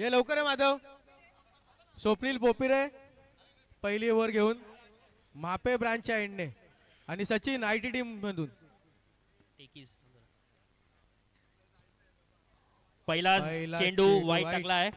ये लवकर आहे माधव. स्वप्नील पोपिरे पहिली ओव्हर घेऊन मापे ब्रांचच्या एंडने आणि सचिन आयटी टीम मधून. पहिला चेंडू वाईट टाकला आहे.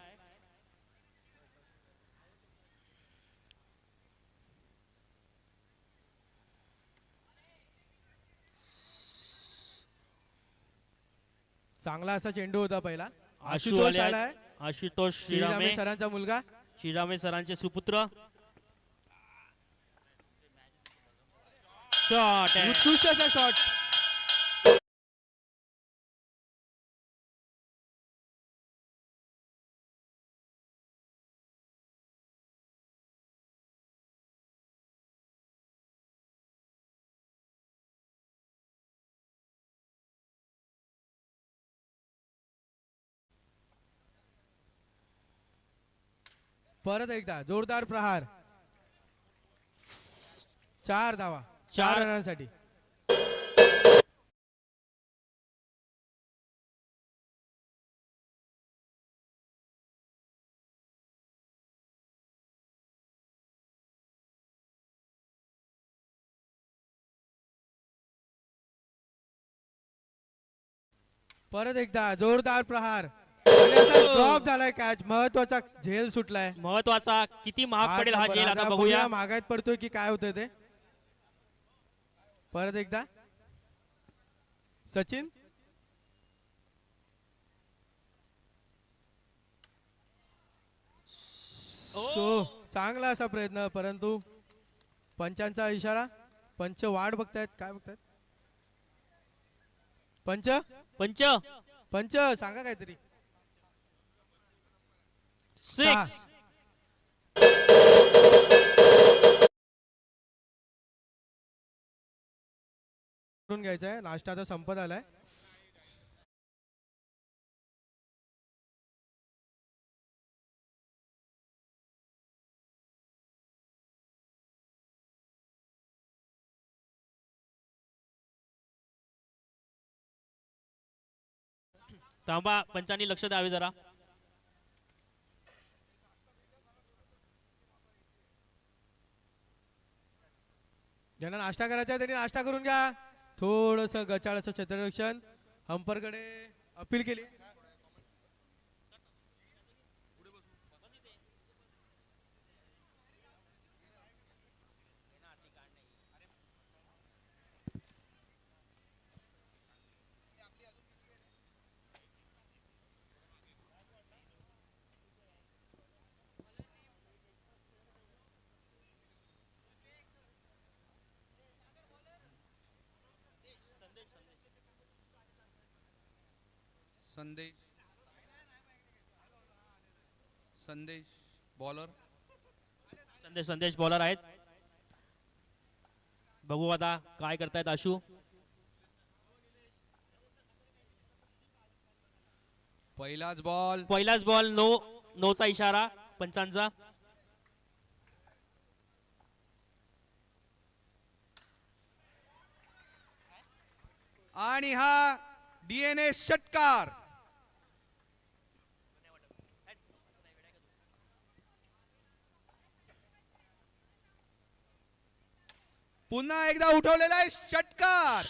चांगला असा चेंडू होता पहिला. आशुतोष आलाय. आशुतोष श्रीरामे सरांचा मुलगा. श्रीरामे सरांचे सुपुत्र. शॉट उत्कृष्ट असा शॉट. परत एकदा जोरदार प्रहार. 4 धावा 4 रनांसाठी. परत एकदा जोरदार प्रहार. ड्रॉप झालाय कॅच. महत्वाचा झेल सुटलाय. महत्वाचा. किती महाग पडेल हा झेल आता बघूया. महागात पडतोय की काय होतंय ते. परत एकदा सचिन. चांगला असा प्रयत्न परंतु पंचांचा इशारा. पंच वाट बघतायत. काय बघतायत पंच. पंच पंच सांगा काहीतरी. 6 करून घ्यायचंय. नाश्ता आता संपत आलाय. थांबा. पंचांनी लक्ष द्यावे जरा. ज्यांना नाश्ता करायचा त्यांनी नाश्ता करून घ्या. थोडस गचाळचं क्षेत्ररक्षण. हंपरकडे अपील केली. संदेश बॉलर. संदेश बॉलर आहेत. बघू आता काय करतायत आशू. पहिलाच बॉल. नोचा इशारा पंचांचा. आणि हा डीएनए षटकार. पुन्हा एकदा उठवलेला आहे षटकार.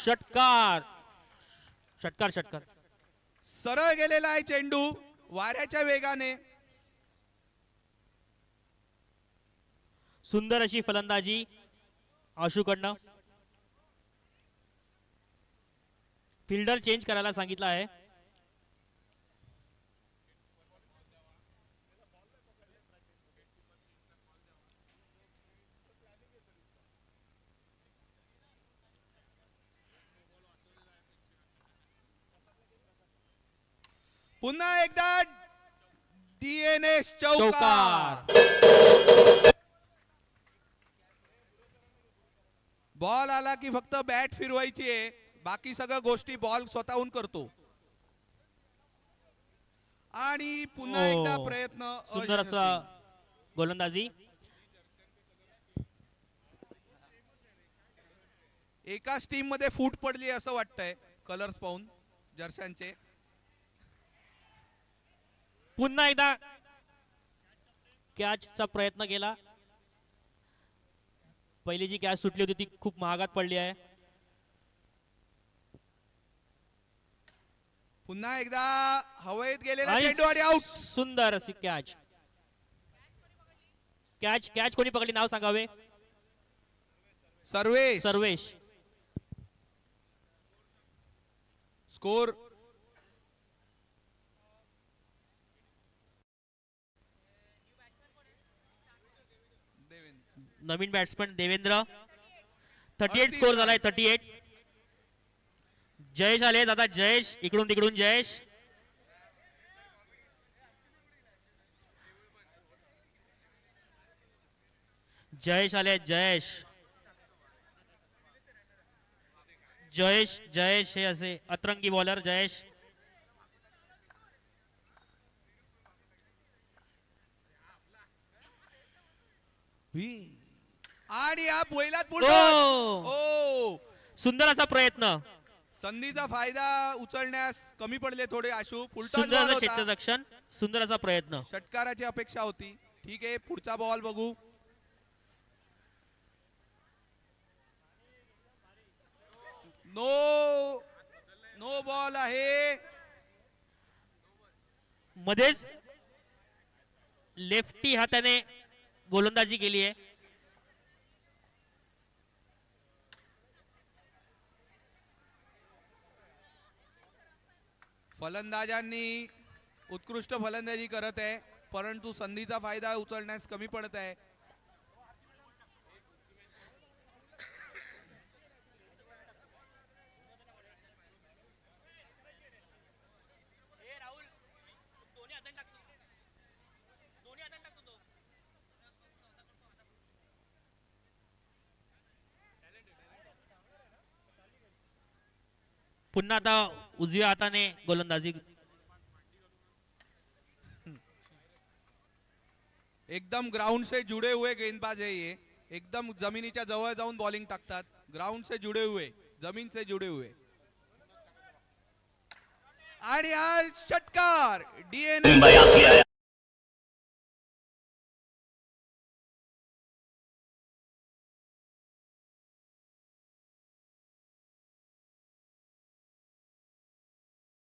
षटकार सरळ गेलेला आहे चेंडू वाऱ्याच्या वेगाने. सुंदर अशी फलंदाजी आशूकडनं. फिल्डर चेंज करायला सांगितलं आहे. पुन्हा एकदा डीएनए चौकार. बॉल आला की फक्त बॅट फिरवायची आहे. बाकी सगळ्या गोष्टी बॉल स्वतःहून करतो. आणि पुन्हा एकदा प्रयत्न. सुंदर असा गोलंदाजी. एकाच टीम मध्ये फूट पडली असं वाटतंय कलर्स पाहून जर्शांचे. पुन्हा एकदा कॅचचा प्रयत्न केला. पहिली जी कॅच सुटली होती ती खूप महागात पडली आहे. पुन्हा एकदा हवेत गेलेला आणि चेंडू आणि आउट. सुंदर अशी कॅच. कॅच कॅच कोणी पकडली नाव सांगावे. सर्वेश. सर्वेश. स्कोर नवीन बॅट्समन देवेंद्र. 38 स्कोर झालाय. 38. जयेश आले दादा. जयेश इकडून तिकडून. जयेश जयेश आले. जयेश जयेश जयेश हे असे अतरंगी बॉलर. जयेश आणि या पहिलाच ओ! ओ सुंदर असा प्रयत्न. संधीचा फायदा उचलण्यास कमी पडले थोडे आशू. फुलटॉस सुंदर बॉल असं होता. क्षेत्ररक्षण. सुंदर असा प्रयत्न. षटकाराची अपेक्षा होती. ठीक आहे पुढचा बॉल बघू. नो नो बॉल आहे. मध्येच लेफ्टी हाताने गोलंदाजी केली आहे. फलंदाजांनी उत्कृष्ट फलंदाजी करत आहे परंतु संधीचा फायदा उचलण्यास कमी पडत आहे. पुन्हा आता उजव्या हाताने गोलंदाजी. एकदम ग्राउंड से जुड़े हुए गेंदबाज है ये. एकदम जमिनीच्या जवळ जाऊन बॉलिंग टाकतात. ग्राउंड से जुड़े हुए, जमीन से जुड़े हुए. आणि हा षटकार डीएनए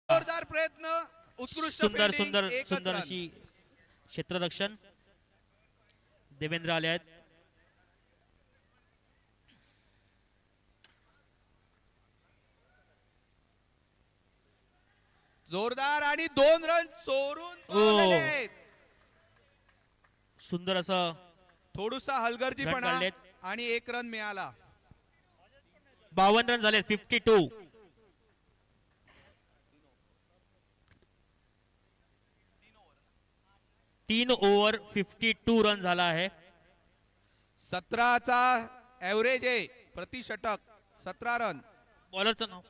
जोरदार प्रयत्न. उत्कृष्ट सुंदर fielding, सुंदर एकच सुंदर run. अशी क्षेत्ररक्षण. देवेंद्र आले आहेत. जोरदार आणि 2 रन चोरून ओ. आलेले आहेत. सुंदर असं थोडूसा हलगर्जीपणा रन काढलेत. आणि 1 रन मिळाला. 52 रन झाले. 52. 3 ओव्हर 52 रन झाला आहे. 17चा ऍव्हरेज आहे प्रति षटक. 17 रन. बॉलरचं नाव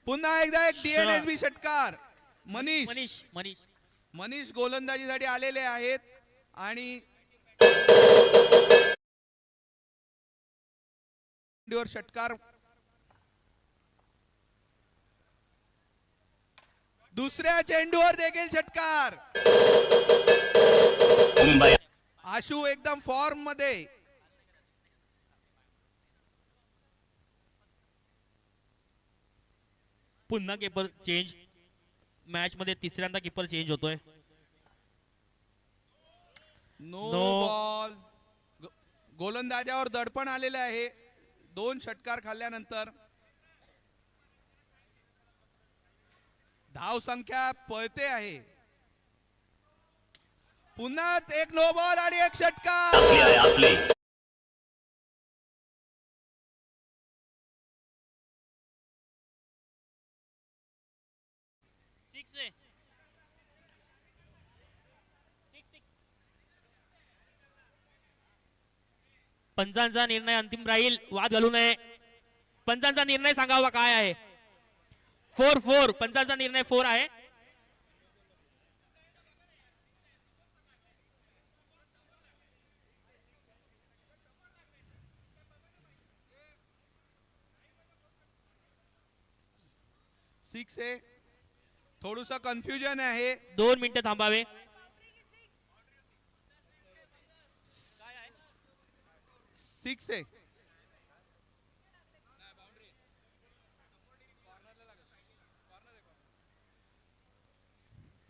पुन्हा एकदा एक डीएनएसबी षटकार. मनीष मनीष. मनीष मनीष गोलंदाजीसाठी आलेले आहेत आणि षटकार. दुसऱ्या चेंडूवर देखील षटकार. आशू एकदम फॉर्म मध्ये. पुन्हा कीपर चेंज. मॅच मध्ये तिसऱ्यांदा कीपर चेंज होतोय. No No. बॉल. गोलंदाजावर दडपण आलेले आहे 2 षटकार खाल्ल्यानंतर. धाव संख्या पळते आहे. पुन्हा एक नो बॉल आणि एक षटकार. पंचांचा निर्णय अंतिम राहील. वाद घालू नये. पंचांचा निर्णय सांगावा काय आहे. 4-4. पंचांचा निर्णय 4 आहे. सिक्स आहे. थोडस कन्फ्युजन आहे. 2 मिनिटं थांबावे. सिक्स आहे.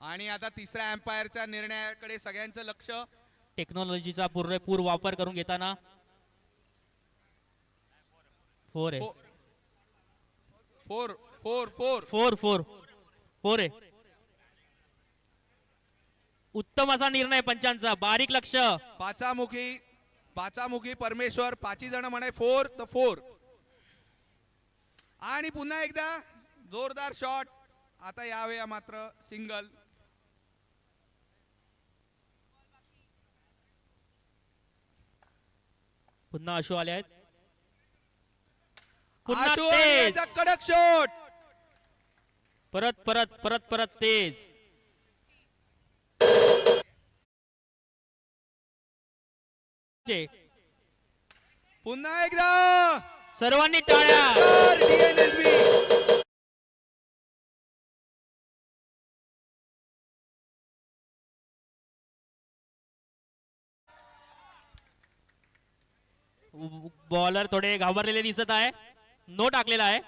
आणि आता तिसऱ्या अंपायरच्या निर्णयाकडे सगळ्यांचं लक्ष. टेक्नॉलॉजीचा पुरेपूर वापर करून घेताना 4 आहे. 4 आहे. उत्तम असा निर्णय पंचांचा. बारीक लक्ष. पाचामुखी परमेश्वर. 5 जण म्हणे 4 तर 4. आणि पुन्हा एकदा जोरदार शॉट. आता यावेळा मात्र सिंगल. पुन्हा अशू आले आहेत. पुन्हा आशु तेज. यांचा कडक शॉट. परत परत परत परत तेज. पुन्हा एकदा सर्वांनी टाळ्या. DNSB. बॉलर थोडे घाबरलेले दिसत आहे. नो टाकलेला आहे.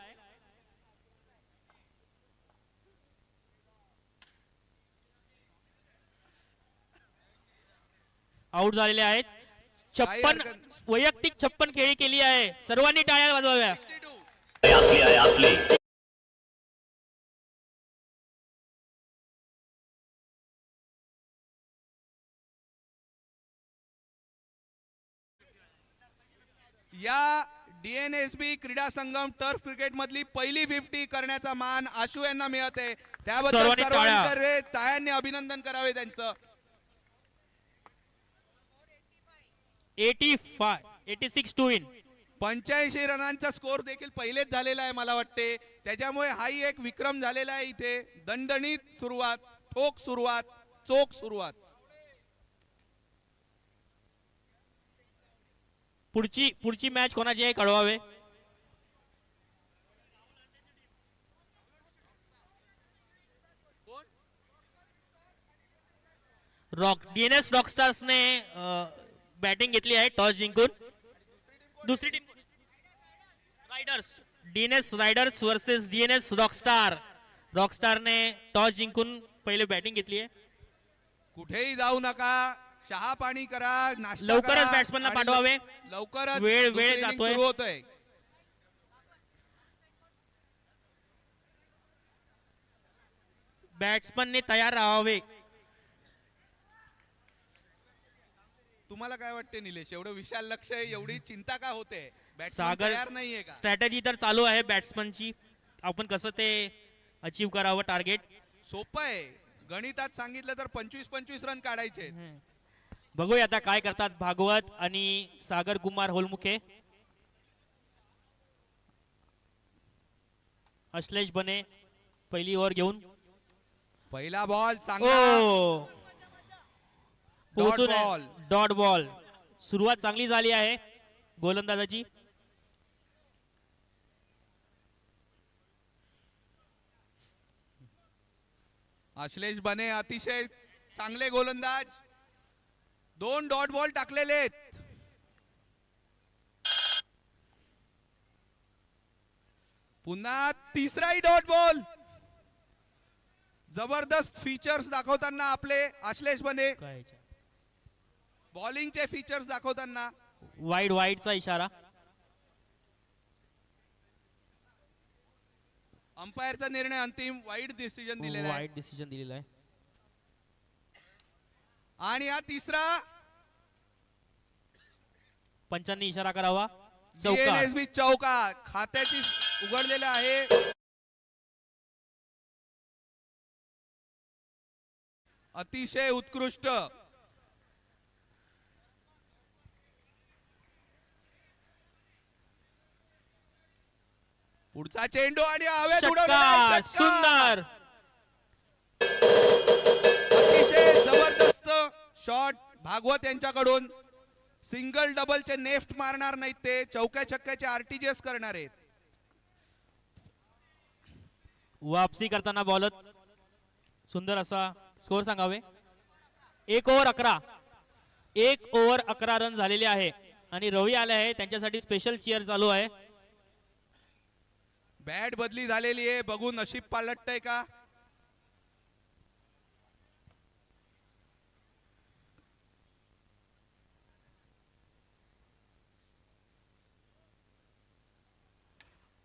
आउट झालेले आहेत. 56 वैयक्तिक 56 खेळी केली आहे. सर्वांनी टाळ्या वाजवाव्या. या DNSB क्रीडा संगम टर्फ क्रिकेट मधली पहिली 50 करण्याचा मान आशु यांना मिळते. त्याबद्दल सर्वांनी सर्वांनी टाळ्यांनी अभिनंदन करावे त्यांचं. 86 टू विन. 85 रनांचा स्कोर देखील पहिलेच झालेला आहे मला वाटते. त्याच्यामुळे हाही एक विक्रम झालेला आहे. इथे दणदणीत सुरुवात, ठोक सुरुवात, चोख सुरुवात. पुढची मॅच कोणाची आहे कळवावे. DNS रॉकस्टार्सने बॅटिंग घेतली आहे टॉस जिंकून. दुसरी team riders. DNS riders versus DNS rockstar. रॉकस्टारने टॉस जिंकून पहिले बॅटिंग घेतली आहे. कुठेही जाऊ नका. चहा पाणी करा, नाश्ता लवकरच करा बॅट्समनला आणि पाठवावे. लवकरच वेळ दुसरी inning जातोय. सुरू होतोय. बॅट्समनने तयार राहावे. तुम्हाला काय वाटते निलेश? एवढं विशाल लक्ष आहे, एवढी चिंता का होते? बॅट्समन सागर तयार नाहीये का? स्ट्रॅटेजी तर चालू आहे बॅट्समनची. आपण कसं ते अचीव करावं टार्गेट. सोपं आहे. गणितात सांगितलं तर 25-25 रन काढायचे. बघूया आता काय करतात भागवत आणि सागर कुमार होलमुखे. अश्लेष बने पहिली ओव्हर घेऊन. पहिला बॉल चांगला. पोहोचून बॉल. Dot ball. सुरुवात चांगली झाली आहे गोलंदाजाची. अश्लेष बने अतिशय चांगले गोलंदाज. 2 डॉट बॉल टाकलेले आहेत. पुन्हा तिसराही डॉट बॉल. जबरदस्त फीचर्स दाखवताना आपले अश्लेष बने. बॉलिंगचे फीचर्स दाखवताना. वाईडचा इशारा. अंपायरचा निर्णय अंतिम. वाईड डिसिजन दिलेला आहे. वाईड डिसिजन दिलेला आहे. आणि हा तिसरा. पंचांनी इशारा करावा. चौकार. DNSB चौका खात्याची उघडलेला आहे. अतिशय उत्कृष्ट. पुढचा चेंडू आणि हवेत उडवलेला षटकार. सुंदर. अतिशय जबरदस्त शॉट भागवत यांच्याकडून. सिंगल डबलचे नेफ्ट मारणार नाहीत ते. चौक्या छक्क्याचे RTGS करणार आहेत. वापसी करताना बॉलर. सुंदर असा स्कोर सांगावे. 1 ओव्हर 11 रन झालेले आहे आणि रवी आले आहे, त्यांच्यासाठी स्पेशल चीअर चालू आहे. बॅट बदली झालेली आहे, बघू नशीब पालटतंय का.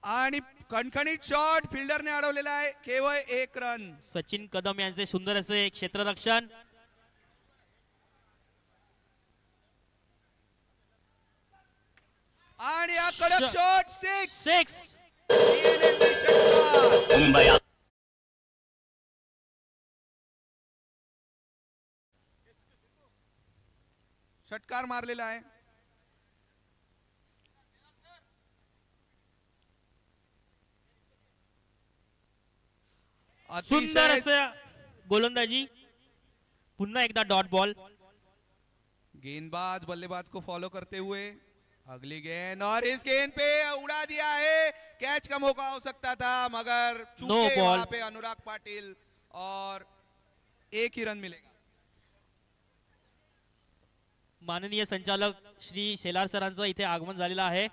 आणि खणखणीत शॉट फिल्डरने अडवलेला आहे, केवळ 1 रन. सचिन कदम यांचे सुंदर असे क्षेत्ररक्षण. आणि हा कडक शॉट 6. 6. षटकार मारलेला आहे. सुंदर अतिशय असं गोलंदाजी. पुन्हा एकदा डॉट बॉल. गेंदबाज बल्लेबाज को फॉलो करते हुए अगली गेंद, और इस गेंद पे उड़ा दिया है. कैच का मौका हो सकता था मगर चूके बॉल. वहां पे अनुराग पाटिल, और 1 ही रन मिलेगा. माननीय संचालक श्री शेलार सरांचं इथे आगमन झालेलं आहे.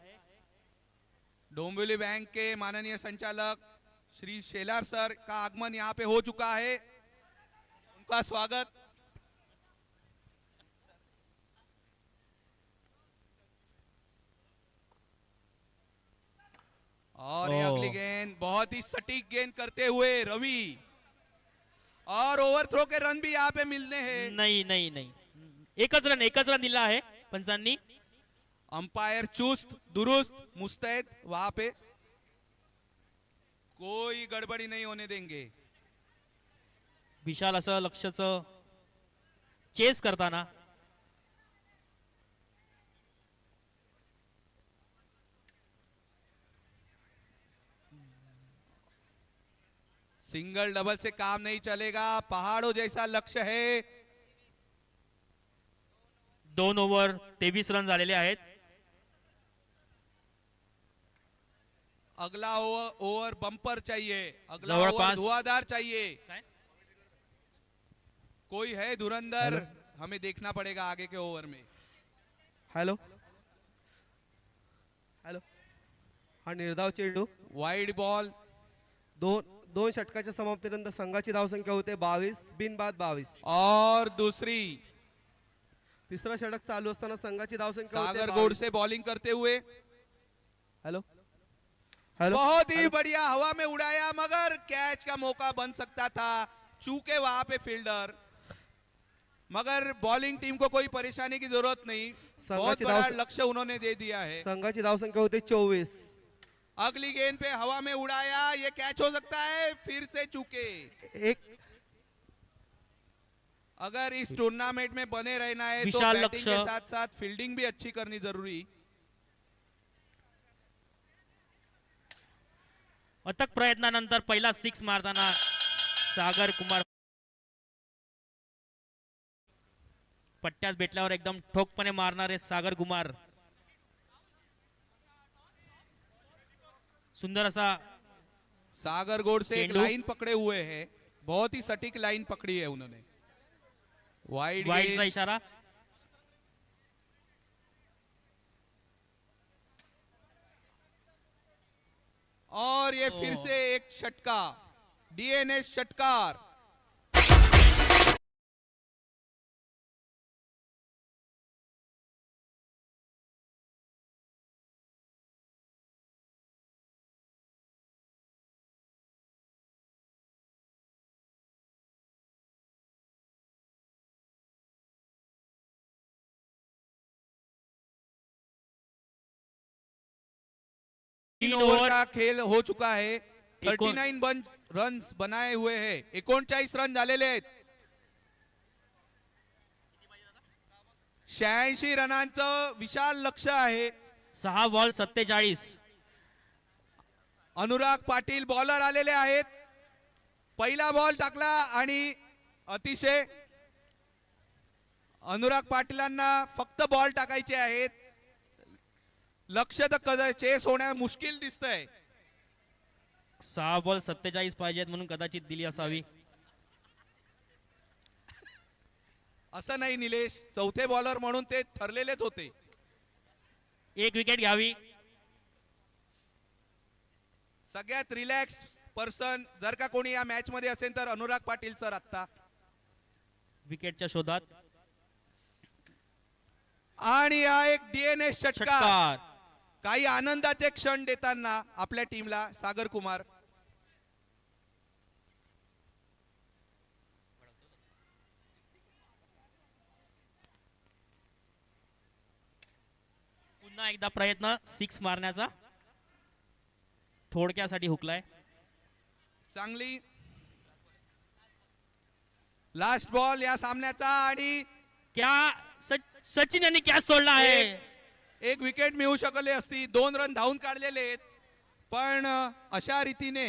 डोंबिवली बैंक के माननीय संचालक श्री शेलार सर का आगमन यहाँ पे हो चुका है. उनका स्वागत. और ये अगली गेंद बहुत ही सटीक गेंद करते हुए रवि, और ओव्हरथ्रो के रन भी यहाँ पे मिलने हैं. नाही नाही नाही, एकच रन दिला आहे पंचांनी. अंपायर चुस्त दुरुस्त मुस्तैद, वहां पे कोई गडबडी नहीं होने देंगे. विशाल असं लक्षचं चेस करताना. सिंगल डबल से काम नहीं चलेगा, पहाड़ों जैसा लक्ष्य है. 2 ओव्हर 23 रन झालेले आहेत. अगला ओवर बम्पर चाहिए, अगला जवळपास. ओवर धुआंधार चाहिए. काय? कोई है धुरंधर, हमें देखना पड़ेगा आगे के ओवर में. हॅलो हॅलो, हा निर्धाव चेंडू. Wide ball. दोन षटकाच्या समाप्तीनंतर संघाची धावसंख्या होते 22, बिनबाद 22. और दूसरी तिसरा षटक चालू असताना संघाची धावसंख्या होते सागर 22. गोड से बॉलिंग करते हुए हॅलो हॅलो, बहुत ही बढ़िया हवा में उड़ाया, मगर कैच का मौका बन सकता था, चूके वहां पे फील्डर. मगर बॉलिंग टीम को कोई परेशानी की जरूरत नहीं, बहुत बड़ा लक्ष्य उन्होंने दे दिया है. संघाची धावसंख्या होते 24. अगली गेंद पे हवा में उड़ाया, ये कैच हो सकता है, फिर से चूके. एक अगर इस टूर्नामेंट में बने रहना है तो विशाल बैटिंग के लक्ष्य. साथ साथ फील्डिंग भी अच्छी करनी जरूरी. अथक प्रयत्नानंतर पहिला 6 मारताना सागर कुमार पट्ट्यात भेटल्यावर एकदम ठोकपणे मारणारे सागर कुमार. सुंदर असा सागर गोड से एक चेंडू. लाइन पकड़े हुए हैं, बहुत ही सटीक लाइन पकड़ी है उन्होंने. वाइड वाईडचा इशारा. और ये फिर से एक षटका, डीएनएस षटकार. तीन ओवर का खेल हो चुका है. 39 रन बनाए हुए हैं, 39 रन झालेले आहेत. 86 रनांचं विशाल लक्ष्य आहे. 6 बॉल 47. अनुराग पाटील बॉलर आलेले आहेत. पहिला बॉल टाकला आणि अतिशय अनुराग पाटीलांना फक्त बॉल टाकायचे आहेत. लक्ष तर चेस होण्या मुश्किल दिसतंय. 6 बॉल 47 पाहिजेत म्हणून कदाचित दिली असावी. असं नाही निलेश, चौथे बॉलर म्हणून ते ठरलेलेच होते. एक विकेट घ्यावी. सगळ्यात रिलॅक्स पर्सन जर का कोणी या मॅच मध्ये असेल तर अनुराग पाटील सर आता. विकेटच्या शोधात. आणि हा एक डीएनएस षटकार. षटकार. काही आनंदाचे क्षण देताना आपल्या टीमला सागर कुमार. पुन्हा एकदा प्रयत्न 6 मारण्याचा. थोडक्यासाठी हुकलाय. चांगली लास्ट बॉल या सामन्याचा आणि क्या सचिन यांनी कॅच सोडला आहे. एक विकेट मिळू शकले असती. 2 रन धावून काढलेले आहेत पण अशा रीतीने